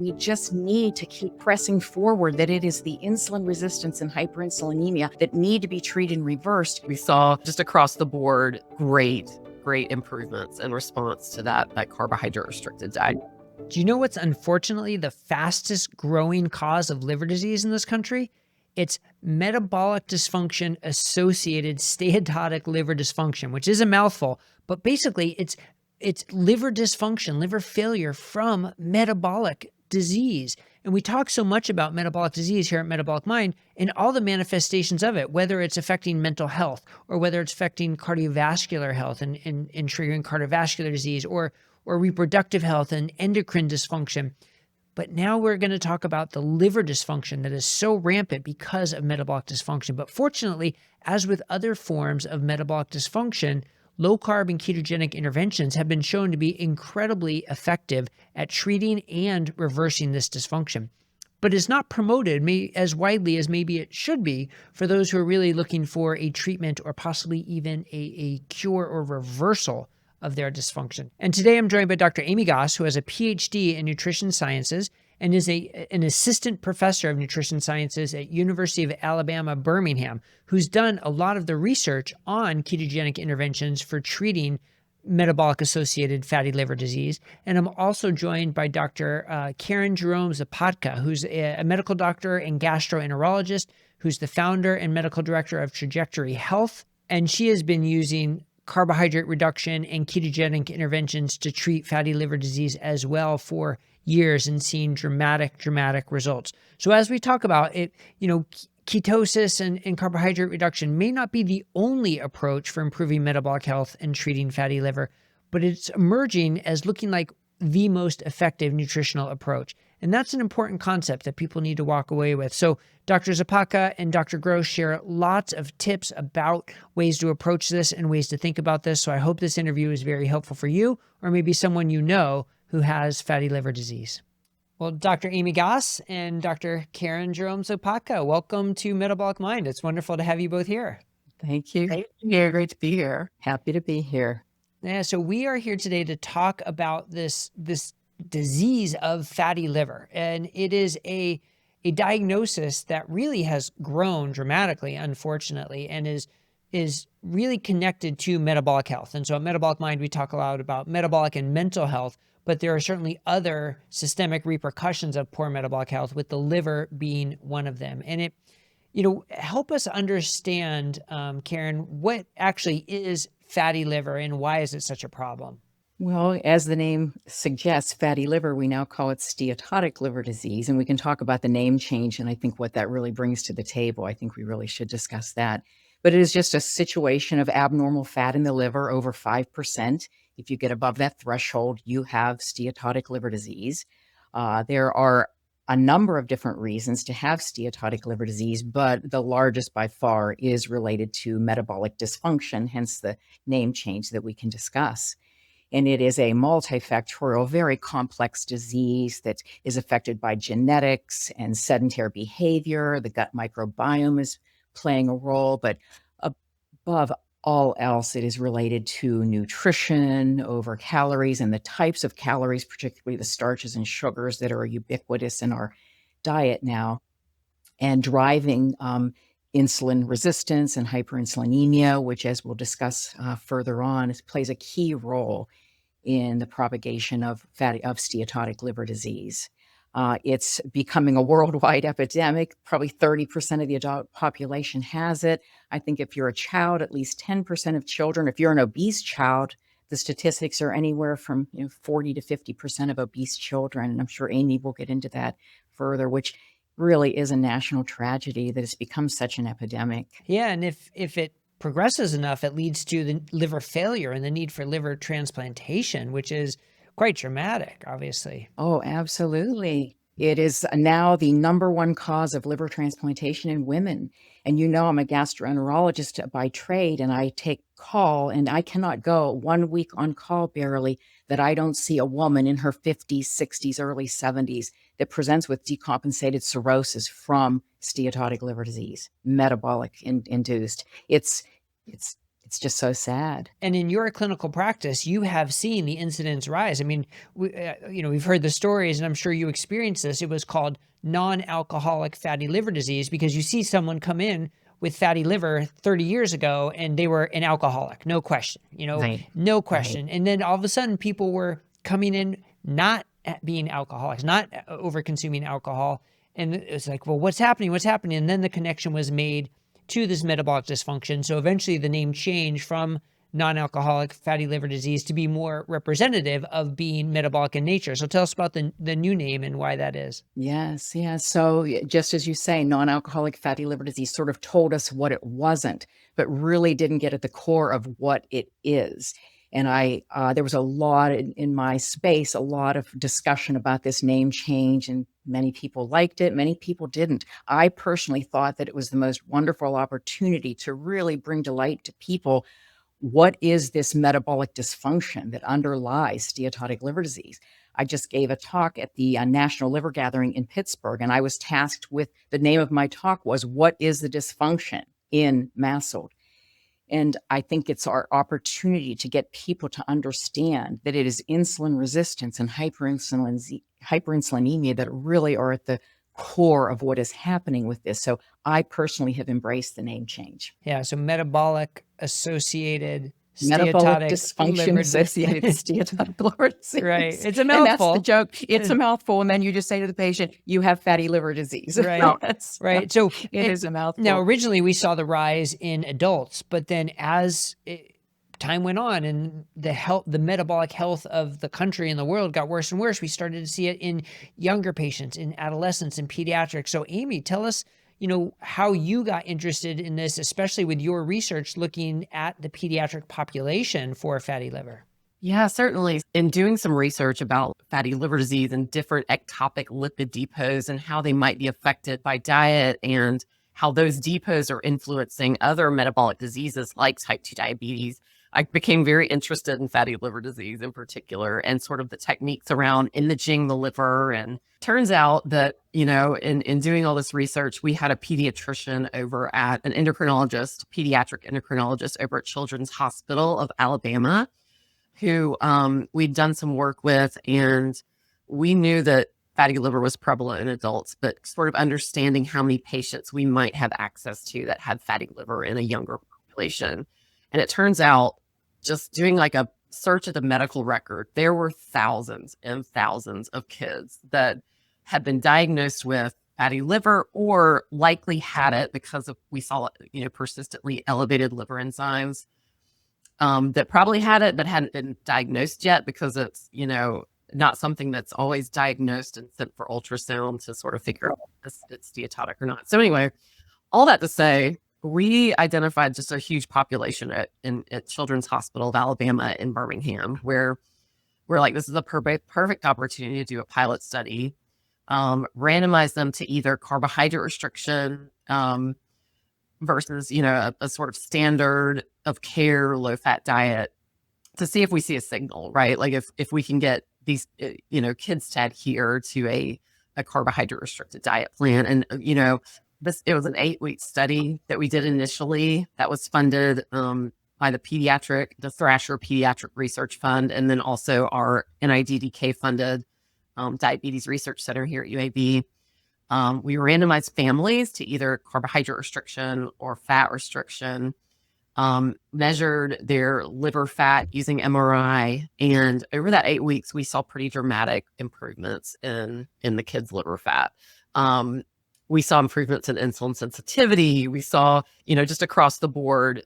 We just need to keep pressing forward that it is the insulin resistance and hyperinsulinemia that need to be treated and reversed. We saw just across the board great improvements in response to that carbohydrate restricted diet. Do you know what's unfortunately the fastest growing cause of liver disease in this country? It's metabolic dysfunction associated steatotic liver dysfunction, which is a mouthful, but basically it's liver dysfunction, liver failure from metabolic disease. And we talk so much about metabolic disease here at Metabolic Mind and all the manifestations of it, whether it's affecting mental health or whether it's affecting cardiovascular health and triggering cardiovascular disease or reproductive health and endocrine dysfunction. But now we're going to talk about the liver dysfunction that is so rampant because of metabolic dysfunction. But fortunately, as with other forms of metabolic dysfunction, low-carb and ketogenic interventions have been shown to be incredibly effective at treating and reversing this dysfunction. But it's not promoted as widely as maybe it should be for those who are really looking for a treatment or possibly even a cure or reversal of their dysfunction. And today I'm joined by Dr. Amy Goss, who has a PhD in nutrition sciences and is an assistant professor of nutrition sciences at University of Alabama, Birmingham, who's done a lot of the research on ketogenic interventions for treating metabolic-associated fatty liver disease. And I'm also joined by Dr. Karen Jerome-Zapadka, who's a medical doctor and gastroenterologist, who's the founder and medical director of Trajectory Health. And she has been using carbohydrate reduction and ketogenic interventions to treat fatty liver disease as well for years and seeing dramatic results. So as we talk about it, ketosis and carbohydrate reduction may not be the only approach for improving metabolic health and treating fatty liver, but it's emerging as looking like the most effective nutritional approach. And that's an important concept that people need to walk away with. So Dr. Zapadka and Dr. Gross share lots of tips about ways to approach this and ways to think about this. So I hope this interview is very helpful for you or maybe someone you know who has fatty liver disease. Well, Dr. Amy Goss and Dr. Karen Jerome-Zapadka, welcome to Metabolic Mind. It's wonderful to have you both here. Thank you. Great to be here. Happy to be here. Yeah, so we are here today to talk about this disease of fatty liver. And it is a diagnosis that really has grown dramatically, unfortunately, and is really connected to metabolic health. And so at Metabolic Mind, we talk a lot about metabolic and mental health, but there are certainly other systemic repercussions of poor metabolic health, with the liver being one of them. And it, help us understand, Karen, what actually is fatty liver and why is it such a problem? Well, as the name suggests, fatty liver, we now call it steatotic liver disease, and we can talk about the name change and I think what that really brings to the table. I think we really should discuss that. But it is just a situation of abnormal fat in the liver over 5%. If you get above that threshold, you have steatotic liver disease. There are a number of different reasons to have steatotic liver disease, but the largest by far is related to metabolic dysfunction, hence the name change that we can discuss. And it is a multifactorial, very complex disease that is affected by genetics and sedentary behavior. The gut microbiome is playing a role, but above all else, it is related to nutrition, over calories, and the types of calories, particularly the starches and sugars that are ubiquitous in our diet now, and driving insulin resistance and hyperinsulinemia, which, as we'll discuss further on, plays a key role in the propagation of steatotic liver disease. It's becoming a worldwide epidemic. Probably 30% of the adult population has it. I think if you're a child, at least 10% of children. If you're an obese child, the statistics are anywhere from 40 to 50% of obese children. And I'm sure Amy will get into that further, which really is a national tragedy that has become such an epidemic. Yeah, and if it progresses enough, it leads to the liver failure and the need for liver transplantation, which is quite dramatic, obviously. Oh, absolutely. It is now the number one cause of liver transplantation in women. And I'm a gastroenterologist by trade, and I take call, and I cannot go 1 week on call barely that I don't see a woman in her 50s, 60s, early 70s that presents with decompensated cirrhosis from steatotic liver disease, metabolic induced. It's It's just so sad. And in your clinical practice, you have seen the incidence rise. I mean, we've heard the stories, and I'm sure you experienced this. It was called non-alcoholic fatty liver disease because you see someone come in with fatty liver 30 years ago, and they were an alcoholic, no question, Right. no question. And then all of a sudden, people were coming in not being alcoholics, not over consuming alcohol. And it's like, well, what's happening? What's happening? And then the connection was made to this metabolic dysfunction. So eventually the name changed from non-alcoholic fatty liver disease to be more representative of being metabolic in nature. So tell us about the new name and why that is. Yes, yes. So just as you say, non-alcoholic fatty liver disease sort of told us what it wasn't, but really didn't get at the core of what it is. And there was a lot in my space, a lot of discussion about this name change, and many people liked it, many people didn't. I personally thought that it was the most wonderful opportunity to really bring to light to people what is this metabolic dysfunction that underlies steatotic liver disease. I just gave a talk at the National Liver Gathering in Pittsburgh, and I was tasked with the name of my talk was, what is the dysfunction in MASLD? And I think it's our opportunity to get people to understand that it is insulin resistance and hyperinsulinemia that really are at the core of what is happening with this. So I personally have embraced the name change. Yeah, so metabolic associated Metabolic steatotic dysfunction liver associated steatotic liver disease. Right. It's a And mouthful. that's the joke. It's a mouthful. And then you just say to the patient, you have fatty liver disease. Right. Right. So it is a mouthful. Now, originally we saw the rise in adults, but then as time went on and the metabolic health of the country and the world got worse and worse, we started to see it in younger patients, in adolescents, in pediatrics. So Amy, tell us, how you got interested in this, especially with your research looking at the pediatric population for fatty liver. Yeah, certainly. In doing some research about fatty liver disease and different ectopic lipid depots and how they might be affected by diet and how those depots are influencing other metabolic diseases like type 2 diabetes, I became very interested in fatty liver disease in particular and sort of the techniques around imaging the liver. And turns out that, in doing all this research, we had a pediatrician over at an endocrinologist, pediatric endocrinologist over at Children's Hospital of Alabama, who we'd done some work with, and we knew that fatty liver was prevalent in adults, but sort of understanding how many patients we might have access to that had fatty liver in a younger population. And it turns out, just doing like a search of the medical record, there were thousands and thousands of kids that had been diagnosed with fatty liver or likely had it because we saw, persistently elevated liver enzymes. That probably had it, but hadn't been diagnosed yet because it's, not something that's always diagnosed and sent for ultrasound to sort of figure out if it's steatotic or not. So anyway, all that to say, we identified just a huge population at Children's Hospital of Alabama in Birmingham, where we're like, this is a perfect opportunity to do a pilot study, randomize them to either carbohydrate restriction, versus, a sort of standard of care, low fat diet to see if we see a signal, right? Like if we can get these, kids to adhere to a carbohydrate restricted diet plan. And, it was an 8-week study that we did initially that was funded by the Thrasher Pediatric Research Fund, and then also our NIDDK funded Diabetes Research Center here at UAB. We randomized families to either carbohydrate restriction or fat restriction, measured their liver fat using MRI. And over that 8 weeks, we saw pretty dramatic improvements in the kids' liver fat. We saw improvements in insulin sensitivity. We saw, just across the board,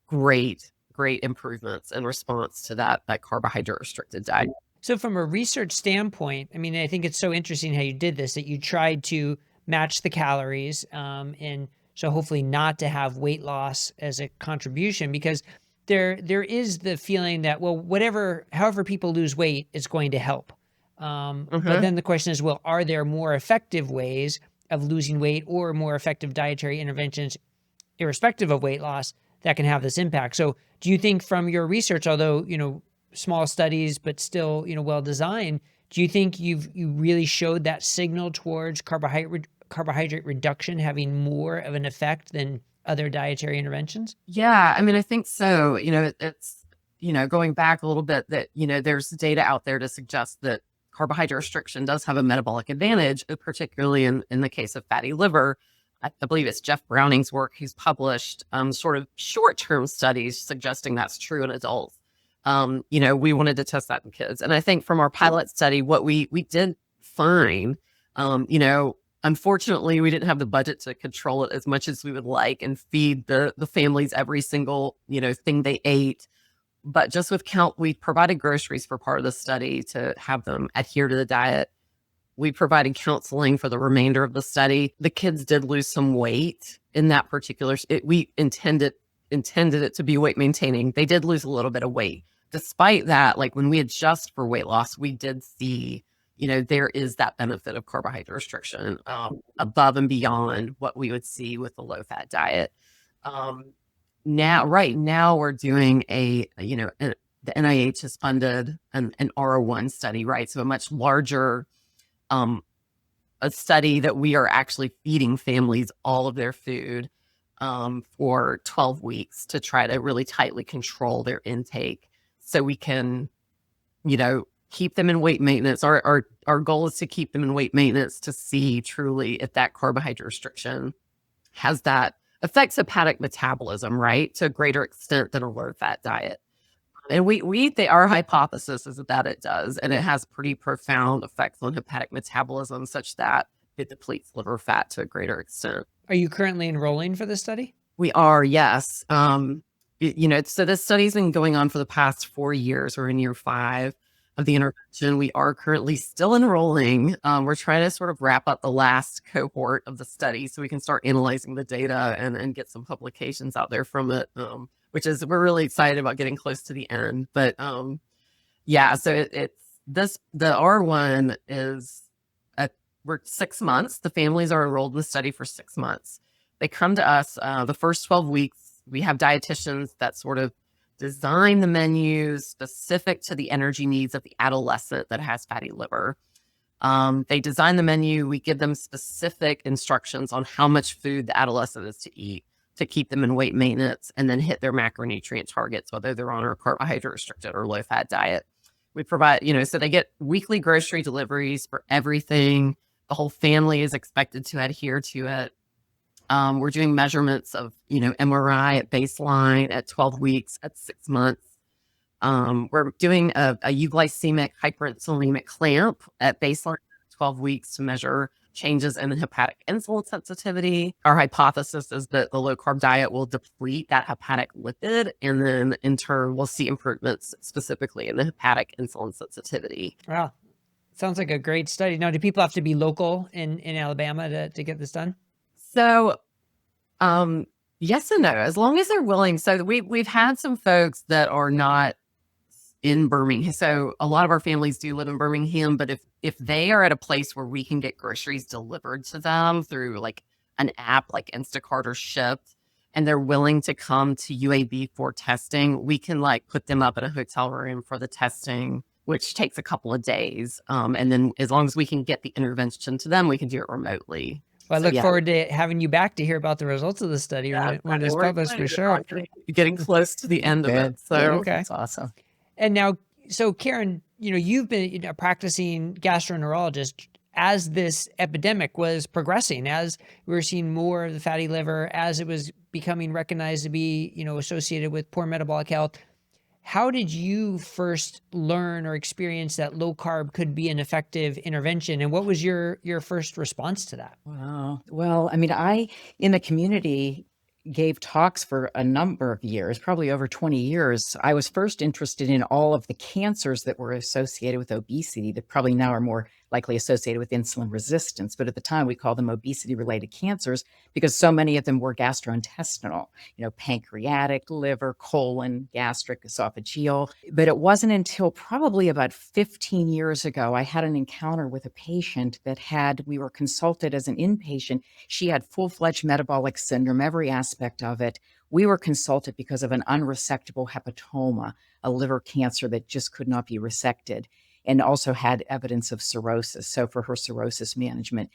great improvements in response to that carbohydrate restricted diet. So from a research standpoint, I think it's so interesting how you did this, that you tried to match the calories, and so hopefully not to have weight loss as a contribution, because there is the feeling that, well, however people lose weight, it's going to help. But then the question is, well, are there more effective ways of losing weight or more effective dietary interventions, irrespective of weight loss, that can have this impact? So do you think from your research, although, small studies, but still, well designed, do you think you really showed that signal towards carbohydrate reduction having more of an effect than other dietary interventions? Yeah, I mean, I think so. It's, going back a little bit that, there's data out there to suggest that carbohydrate restriction does have a metabolic advantage, particularly in the case of fatty liver. I believe it's Jeff Browning's work. He's published sort of short-term studies suggesting that's true in adults. We wanted to test that in kids. And I think from our pilot study, what we did find, unfortunately, we didn't have the budget to control it as much as we would like and feed the families every single, thing they ate. But just with we provided groceries for part of the study to have them adhere to the diet. We provided counseling for the remainder of the study. The kids did lose some weight in that particular. We intended it to be weight maintaining. They did lose a little bit of weight. Despite that, like when we adjust for weight loss, we did see, there is that benefit of carbohydrate restriction above and beyond what we would see with a low-fat diet. Right now we're doing the NIH has funded an R01 study, right? So a much larger a study that we are actually feeding families all of their food for 12 weeks to try to really tightly control their intake so we can, keep them in weight maintenance. Our goal is to keep them in weight maintenance to see truly if that carbohydrate restriction has that affects hepatic metabolism, right? To a greater extent than a low-fat diet. And our hypothesis is that it does, and it has pretty profound effects on hepatic metabolism such that it depletes liver fat to a greater extent. Are you currently enrolling for this study? We are, yes. So this study's been going on for the past 4 years. We're in year 5 of the intervention. We are currently still enrolling. We're trying to sort of wrap up the last cohort of the study so we can start analyzing the data and get some publications out there from it. We're really excited about getting close to the end. But so the R1 is we're 6 months. The families are enrolled in the study for 6 months. They come to us the first 12 weeks. We have dietitians that sort of design the menus specific to the energy needs of the adolescent that has fatty liver. They design the menu. We give them specific instructions on how much food the adolescent is to eat to keep them in weight maintenance and then hit their macronutrient targets, whether they're on a carbohydrate restricted or low fat diet. We provide, so they get weekly grocery deliveries for everything. The whole family is expected to adhere to it. We're doing measurements of, MRI at baseline, at 12 weeks, at 6 months. We're doing a euglycemic hyperinsulinemic clamp at baseline, 12 weeks to measure changes in hepatic insulin sensitivity. Our hypothesis is that the low carb diet will deplete that hepatic lipid, and then in turn, we'll see improvements specifically in the hepatic insulin sensitivity. Wow. Sounds like a great study. Now, do people have to be local in Alabama to get this done? So, yes and no, as long as they're willing. So we've had some folks that are not in Birmingham. So a lot of our families do live in Birmingham, but if they are at a place where we can get groceries delivered to them through like an app like Instacart or Shipt, and they're willing to come to UAB for testing, we can like put them up in a hotel room for the testing, which takes a couple of days. And then as long as we can get the intervention to them, we can do it remotely. Well, I look forward to having you back to hear about the results of the study when it's published for sure. Getting close to the end of it. So okay. That's awesome. And now, so Karen, you've been a practicing gastroenterologist as this epidemic was progressing, as we were seeing more of the fatty liver, as it was becoming recognized to be, associated with poor metabolic health. How did you first learn or experience that low carb could be an effective intervention? And what was your first response to that? Wow. Well, I mean, I, in the community, gave talks for a number of years, probably over 20 years. I was first interested in all of the cancers that were associated with obesity that probably now are more likely associated with insulin resistance. But at the time, we called them obesity-related cancers because so many of them were gastrointestinal, pancreatic, liver, colon, gastric, esophageal. But it wasn't until probably about 15 years ago, I had an encounter with a patient we were consulted as an inpatient. She had full-fledged metabolic syndrome, every aspect of it. We were consulted because of an unresectable hepatoma, a liver cancer that just could not be resected, and also had evidence of cirrhosis. So for her cirrhosis management.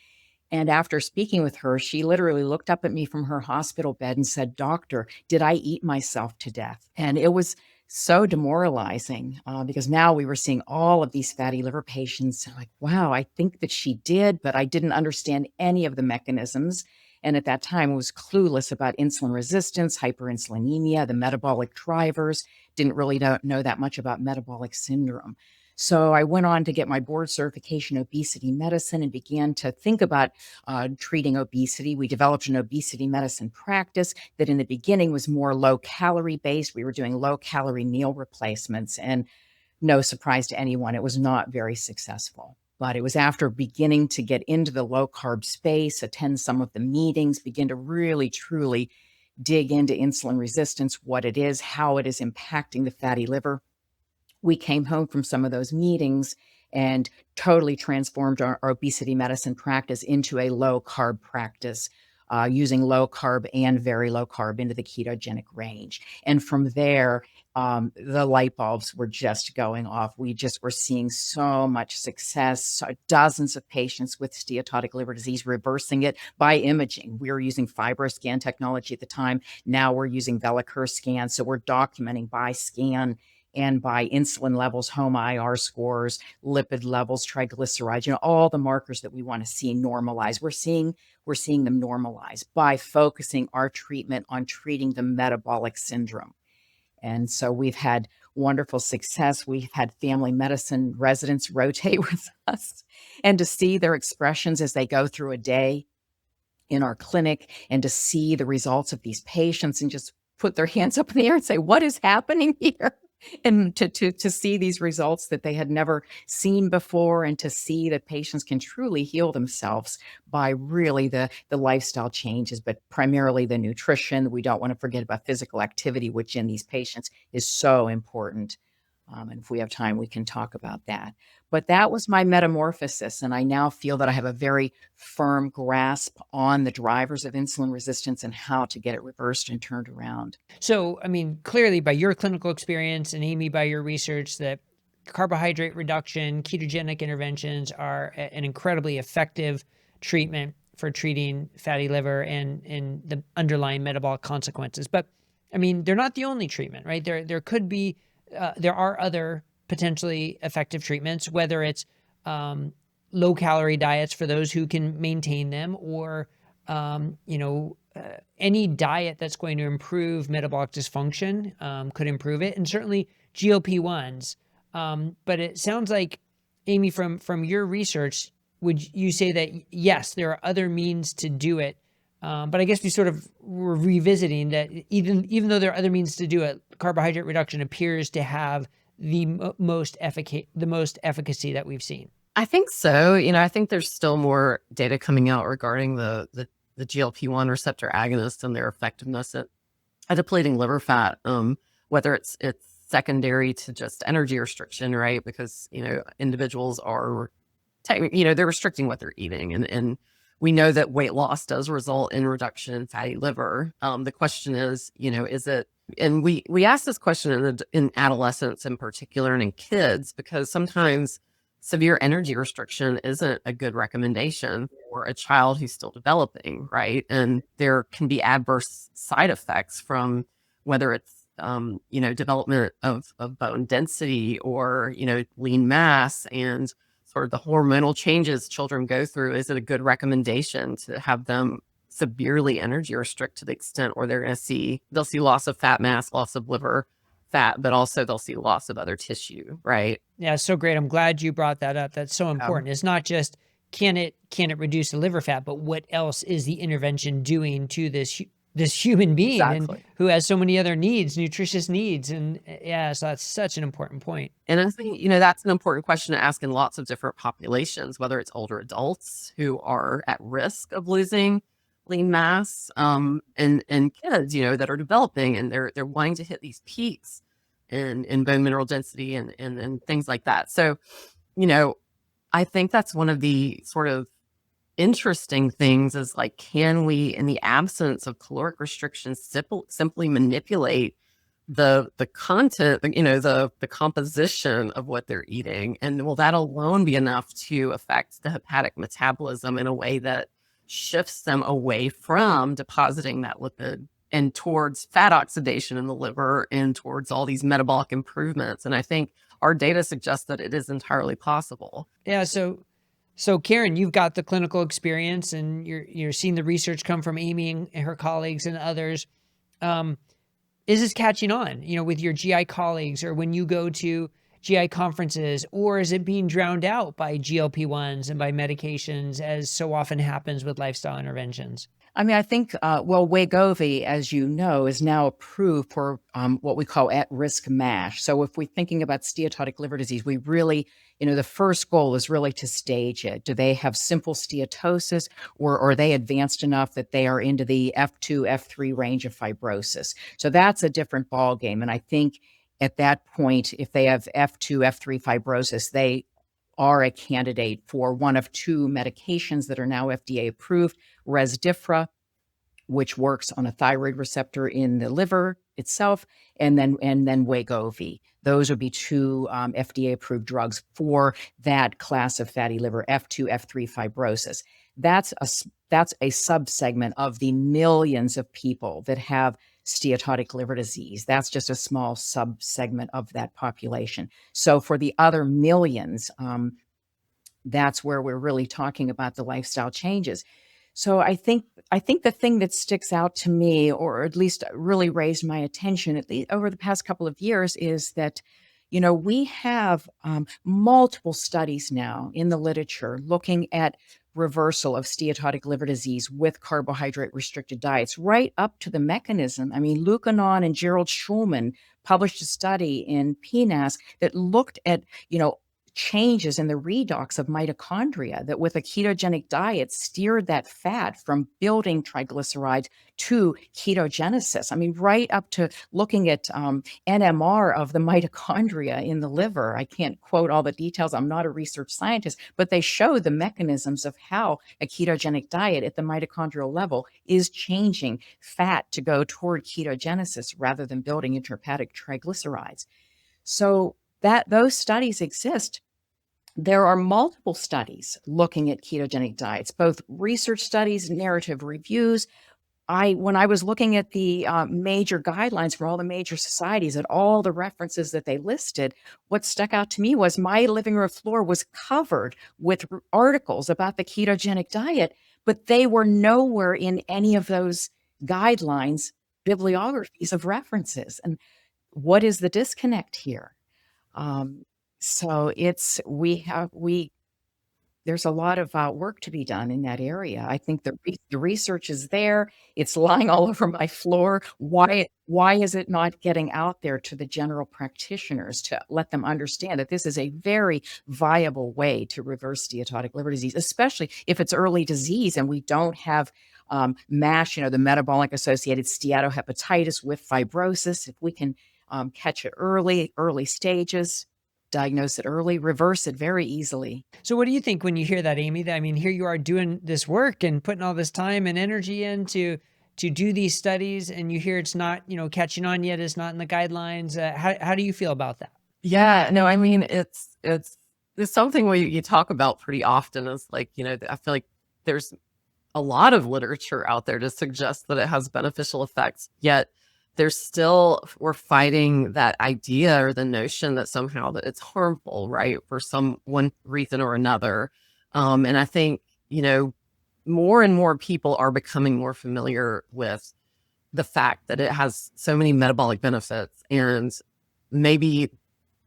And after speaking with her, she literally looked up at me from her hospital bed and said, "Doctor, did I eat myself to death?" And it was so demoralizing because now we were seeing all of these fatty liver patients. I'm like, wow, I think that she did, but I didn't understand any of the mechanisms. And at that time, I was clueless about insulin resistance, hyperinsulinemia, the metabolic drivers, didn't really know that much about metabolic syndrome. So I went on to get my board certification in obesity medicine and began to think about treating obesity. We developed an obesity medicine practice that in the beginning was more low calorie based. We were doing low calorie meal replacements, and no surprise to anyone, it was not very successful. But it was after beginning to get into the low carb space, attend some of the meetings, begin to really truly dig into insulin resistance, what it is, how it is impacting the fatty liver. We came home from some of those meetings and totally transformed our obesity medicine practice into a low carb practice, using low carb and very low carb into the ketogenic range. And from there, the light bulbs were just going off. We just were seeing so much success, dozens of patients with steatotic liver disease reversing it by imaging. We were using FibroScan technology at the time. Now we're using Velicur scan. So we're documenting by scan and by insulin levels, home IR scores, lipid levels, triglycerides, all the markers that we want to see normalize. We're seeing them normalize by focusing our treatment on treating the metabolic syndrome. And so we've had wonderful success. We've had family medicine residents rotate with us, and to see their expressions as they go through a day in our clinic and to see the results of these patients and just put their hands up in the air and say, what is happening here? And to see these results that they had never seen before, and to see that patients can truly heal themselves by really the lifestyle changes, but primarily the nutrition. We don't want to forget about physical activity, which in these patients is so important. And if we have time, we can talk about that. But that was my metamorphosis. And I now feel that I have a very firm grasp on the drivers of insulin resistance and how to get it reversed and turned around. So, I mean, clearly by your clinical experience and Amy, by your research, that carbohydrate reduction, ketogenic interventions are an incredibly effective treatment for treating fatty liver and the underlying metabolic consequences. But I mean, they're not the only treatment, right? There could be, there are other potentially effective treatments, whether it's low calorie diets for those who can maintain them, or any diet that's going to improve metabolic dysfunction could improve it, and certainly GLP-1s. But it sounds like, Amy, from your research, would you say that yes, there are other means to do it? But I guess we sort of were revisiting that even though there are other means to do it, carbohydrate reduction appears to have the most efficacy that we've seen. I think so. I think there's still more data coming out regarding the GLP-1 receptor agonists and their effectiveness at depleting liver fat, whether it's secondary to just energy restriction, right? Because, individuals are, they're restricting what they're eating. And we know that weight loss does result in reduction in fatty liver. The question is, is it, and we ask this question in adolescents in particular and in kids, because sometimes severe energy restriction isn't a good recommendation for a child who's still developing, right? And there can be adverse side effects from whether it's, development of bone density or, lean mass and sort of the hormonal changes children go through. Is it a good recommendation to have them severely energy restrict to the extent where they'll see loss of fat mass, loss of liver fat, but also they'll see loss of other tissue, right? Yeah, so great. I'm glad you brought that up. That's so important. It's not just can it reduce the liver fat, but what else is the intervention doing to this human being and who has so many other needs, nutritious needs. And so that's such an important point. And I think, that's an important question to ask in lots of different populations, whether it's older adults who are at risk of losing lean mass, and kids, that are developing and they're wanting to hit these peaks in bone mineral density and things like that. So, I think that's one of the sort of interesting things is like, can we, in the absence of caloric restrictions, simply manipulate the content, the composition of what they're eating? And will that alone be enough to affect the hepatic metabolism in a way that shifts them away from depositing that lipid and towards fat oxidation in the liver and towards all these metabolic improvements. And I think our data suggests that it is entirely possible. Yeah. So Karen, you've got the clinical experience and you're seeing the research come from Amy and her colleagues and others. Is this catching on, with your GI colleagues or when you go to GI conferences, or is it being drowned out by GLP-1s and by medications, as so often happens with lifestyle interventions? I mean, I think, Wegovy, as you know, is now approved for what we call at-risk MASH. So if we're thinking about steatotic liver disease, we really, the first goal is really to stage it. Do they have simple steatosis, or are they advanced enough that they are into the F2, F3 range of fibrosis? So that's a different ballgame. And I think at that point, if they have F2, F3 fibrosis, they are a candidate for one of two medications that are now FDA approved: Resdifra, which works on a thyroid receptor in the liver itself, and then Wegovy. Those would be two FDA approved drugs for that class of fatty liver, F2, F3 fibrosis. That's a subsegment of the millions of people that have steatotic liver disease. That's just a small subsegment of that population. So for the other millions, that's where we're really talking about the lifestyle changes. So I think the thing that sticks out to me, or at least really raised my attention, at least over the past couple of years, is that, we have multiple studies now in the literature looking at reversal of steatotic liver disease with carbohydrate restricted diets, right up to the mechanism. I mean, Lucanon and Gerald Schulman published a study in PNAS that looked at, changes in the redox of mitochondria that with a ketogenic diet steered that fat from building triglycerides to ketogenesis. I mean, right up to looking at NMR of the mitochondria in the liver. I can't quote all the details. I'm not a research scientist, but they show the mechanisms of how a ketogenic diet at the mitochondrial level is changing fat to go toward ketogenesis rather than building intrahepatic triglycerides. So those studies exist. There are multiple studies looking at ketogenic diets, both research studies, narrative reviews. When I was looking at the major guidelines for all the major societies and all the references that they listed, what stuck out to me was my living room floor was covered with articles about the ketogenic diet, but they were nowhere in any of those guidelines, bibliographies of references. And what is the disconnect here? So there's a lot of work to be done in that area. I think the research is there. It's lying all over my floor. Why is it not getting out there to the general practitioners to let them understand that this is a very viable way to reverse steatotic liver disease, especially if it's early disease and we don't have MASH, the metabolic associated steatohepatitis with fibrosis. If we can catch it early stages, diagnose it early, reverse it very easily. So what do you think when you hear that, Amy? I mean, here you are doing this work and putting all this time and energy in to do these studies, and you hear it's not, catching on yet, it's not in the guidelines. How do you feel about that? Yeah, no, I mean, it's something you talk about pretty often. Is like, I feel like there's a lot of literature out there to suggest that it has beneficial effects, yet we're fighting that idea or the notion that somehow that it's harmful, right? For one reason or another. And I think, more and more people are becoming more familiar with the fact that it has so many metabolic benefits, and maybe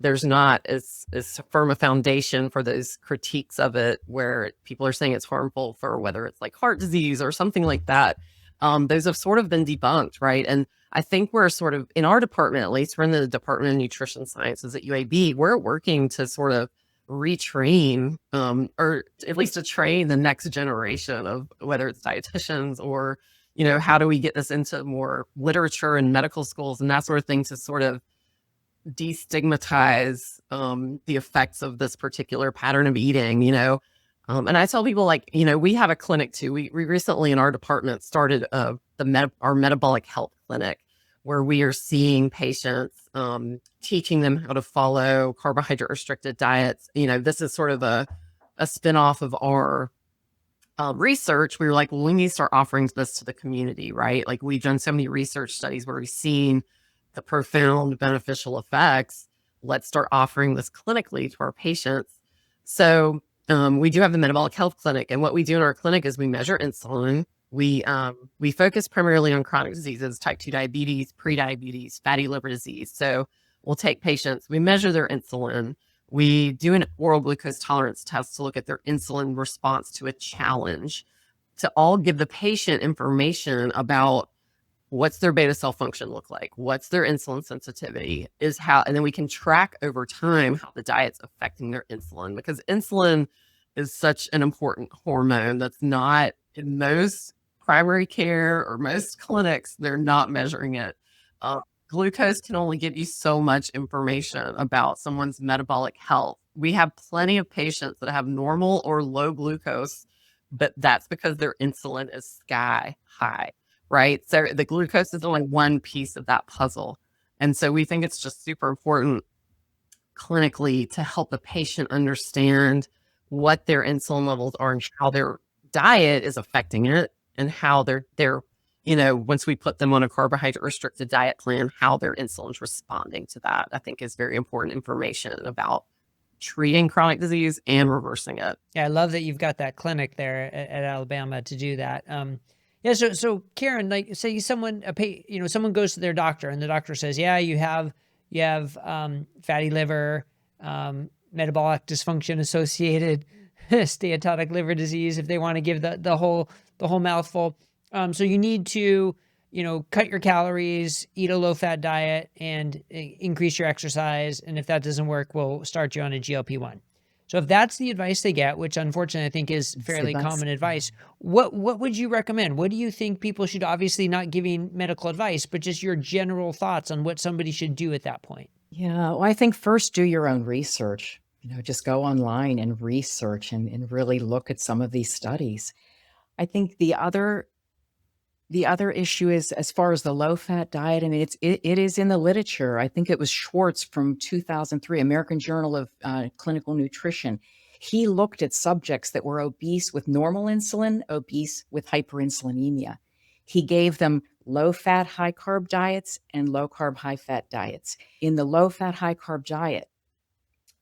there's not as firm a foundation for those critiques of it where people are saying it's harmful for whether it's like heart disease or something like that. Those have sort of been debunked, right? And I think we're sort of, in our department, at least, we're in the Department of Nutrition Sciences at UAB, we're working to sort of retrain, or at least to train the next generation of whether it's dietitians or, how do we get this into more literature and medical schools and that sort of thing to sort of destigmatize the effects of this particular pattern of eating, and I tell people, like, we have a clinic too. We recently in our department started our metabolic health clinic, where we are seeing patients, teaching them how to follow carbohydrate restricted diets. This is sort of a spinoff of our research, we were like, well, we need to start offering this to the community, right? Like we've done so many research studies where we've seen the profound beneficial effects. Let's start offering this clinically to our patients. So we do have the metabolic health clinic, and what we do in our clinic is we measure insulin. We focus primarily on chronic diseases, type 2 diabetes, prediabetes, fatty liver disease. So we'll take patients, we measure their insulin. We do an oral glucose tolerance test to look at their insulin response to a challenge, to all give the patient information about what's their beta cell function look like, what's their insulin sensitivity, and then we can track over time how the diet's affecting their insulin, because insulin is such an important hormone that's not in most primary care or most clinics, they're not measuring it. Glucose can only give you so much information about someone's metabolic health. We have plenty of patients that have normal or low glucose, but that's because their insulin is sky high, right? So the glucose is only one piece of that puzzle. And so we think it's just super important clinically to help the patient understand what their insulin levels are and how their diet is affecting it, and how they're once we put them on a carbohydrate restricted diet plan, how their insulin's responding to that, I think is very important information about treating chronic disease and reversing it. Yeah, I love that you've got that clinic there at Alabama to do that. Yeah, so Karen, like, say someone goes to their doctor and the doctor says, yeah, you have fatty liver, metabolic dysfunction associated steatotic liver disease, if they want to give the whole mouthful. So you need to, cut your calories, eat a low-fat diet, and increase your exercise. And if that doesn't work, we'll start you on a GLP-1. So if that's the advice they get, which unfortunately I think is fairly common advice, what would you recommend? What do you think people should, obviously not giving medical advice, but just your general thoughts on what somebody should do at that point? Yeah, well, I think first do your own research. Just go online and research and really look at some of these studies. I think the other issue is, as far as the low-fat diet, I mean, it is in the literature. I think it was Schwartz from 2003, American Journal of Clinical Nutrition. He looked at subjects that were obese with normal insulin, obese with hyperinsulinemia. He gave them low-fat, high-carb diets and low-carb, high-fat diets. In the low-fat, high-carb diet,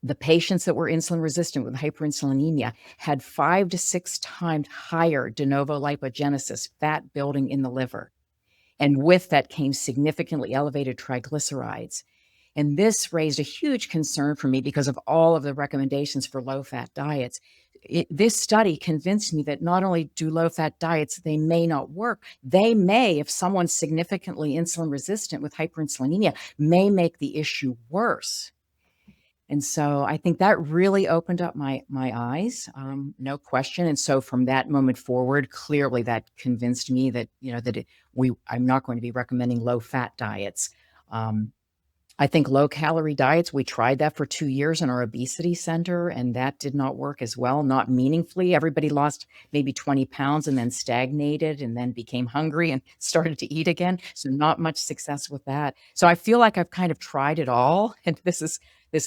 the patients that were insulin resistant with hyperinsulinemia had 5 to 6 times higher de novo lipogenesis, fat building in the liver. And with that came significantly elevated triglycerides. And this raised a huge concern for me because of all of the recommendations for low-fat diets. This study convinced me that not only do low-fat diets, they may not work. They may, if someone's significantly insulin resistant with hyperinsulinemia, may make the issue worse. And so I think that really opened up my eyes, no question. And so from that moment forward, clearly that convinced me that, I'm not going to be recommending low-fat diets. I think low-calorie diets, we tried that for 2 years in our obesity center, and that did not work as well, not meaningfully. Everybody lost maybe 20 pounds and then stagnated and then became hungry and started to eat again. So not much success with that. So I feel like I've kind of tried it all. And this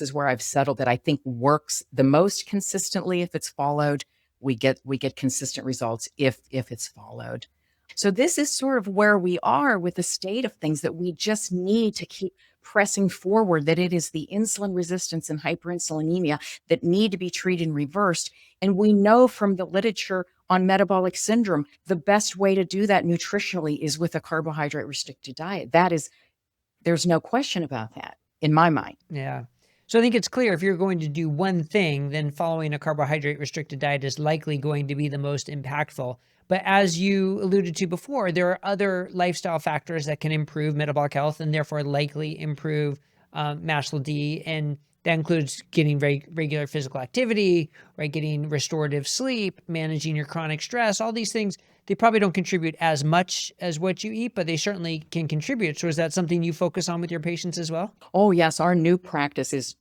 is where I've settled that I think works the most consistently. If it's followed, we get consistent results if it's followed. So this is sort of where we are with the state of things, that we just need to keep pressing forward, that it is the insulin resistance and hyperinsulinemia that need to be treated and reversed. And we know from the literature on metabolic syndrome, the best way to do that nutritionally is with a carbohydrate restricted diet. There's no question about that in my mind. Yeah. So I think it's clear, if you're going to do one thing, then following a carbohydrate restricted diet is likely going to be the most impactful. But as you alluded to before, there are other lifestyle factors that can improve metabolic health and therefore likely improve MASLD. And that includes getting regular physical activity, right? Getting restorative sleep, managing your chronic stress, all these things. They probably don't contribute as much as what you eat, but they certainly can contribute. So is that something you focus on with your patients as well? Oh, yes. Our new practice is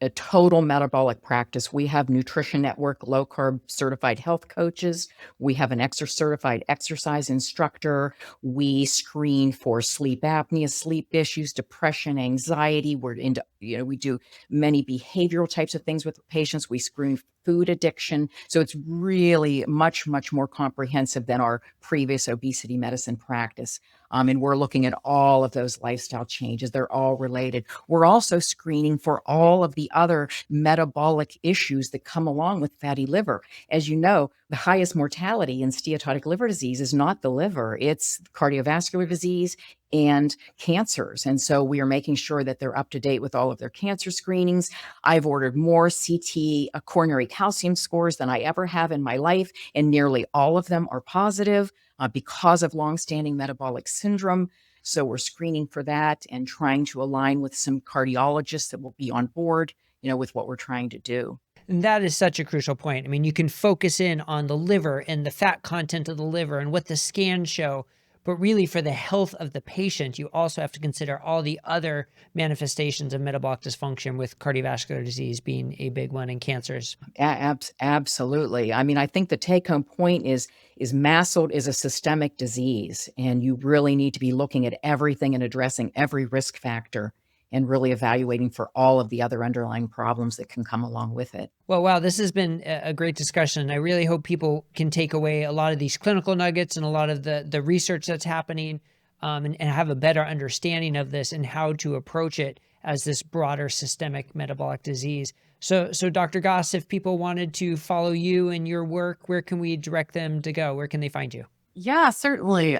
a total metabolic practice. We have Nutrition Network low carb certified health coaches. We have an certified exercise instructor. We screen for sleep apnea, sleep issues, depression, anxiety. We do many behavioral types of things with patients. We screen food addiction. So it's really much, much more comprehensive than our previous obesity medicine practice. And we're looking at all of those lifestyle changes. They're all related. We're also screening for all of the other metabolic issues that come along with fatty liver. As you know, the highest mortality in steatotic liver disease is not the liver, it's cardiovascular disease and cancers. And so we are making sure that they're up to date with all of their cancer screenings. I've ordered more CT coronary calcium scores than I ever have in my life, and nearly all of them are positive because of longstanding metabolic syndrome. So we're screening for that and trying to align with some cardiologists that will be on board, with what we're trying to do. And that is such a crucial point. I mean, you can focus in on the liver and the fat content of the liver and what the scans show, but really for the health of the patient, you also have to consider all the other manifestations of metabolic dysfunction, with cardiovascular disease being a big one and cancers. Absolutely. I mean, I think the take-home point is MASLD is a systemic disease, and you really need to be looking at everything and addressing every risk factor and really evaluating for all of the other underlying problems that can come along with it. Well, wow, this has been a great discussion. I really hope people can take away a lot of these clinical nuggets and a lot of the research that's happening, and have a better understanding of this and how to approach it as this broader systemic metabolic disease. So Dr. Goss, if people wanted to follow you and your work, where can we direct them to go? Where can they find you? Yeah, certainly.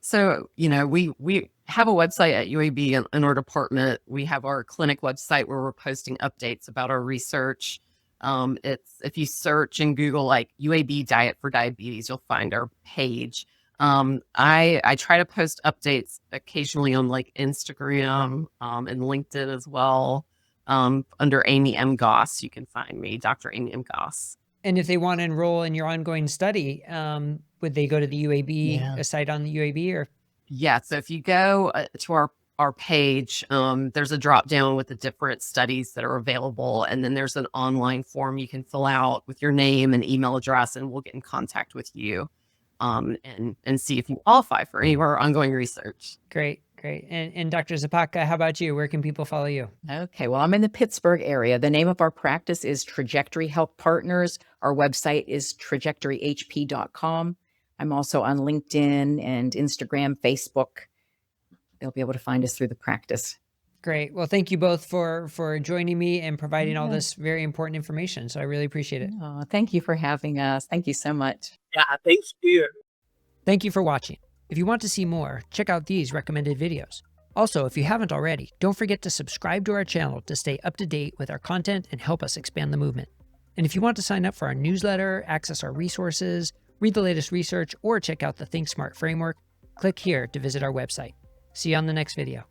So, we have a website at UAB in our department. We have our clinic website where we're posting updates about our research. If you search in Google, like UAB Diet for Diabetes, you'll find our page. I try to post updates occasionally on like Instagram, and LinkedIn as well. Under Amy M. Goss, you can find me, Dr. Amy M. Goss. And if they want to enroll in your ongoing study, would they go to the UAB site on the UAB or? Yeah. So if you go to our page, there's a drop down with the different studies that are available. And then there's an online form you can fill out with your name and email address, and we'll get in contact with you and see if you qualify for any of our ongoing research. Great. And Dr. Zapadka, how about you? Where can people follow you? Okay, well, I'm in the Pittsburgh area. The name of our practice is Trajectory Health Partners. Our website is trajectoryhp.com. I'm also on LinkedIn and Instagram, Facebook. They'll be able to find us through the practice. Great. Well, thank you both for joining me and providing all this very important information. So I really appreciate it. Oh, thank you for having us. Thank you so much. Yeah, thank you. Thank you for watching. If you want to see more, check out these recommended videos. Also, if you haven't already, don't forget to subscribe to our channel to stay up to date with our content and help us expand the movement. And if you want to sign up for our newsletter, access our resources, read the latest research, or check out the Think Smart framework, click here to visit our website. See you on the next video.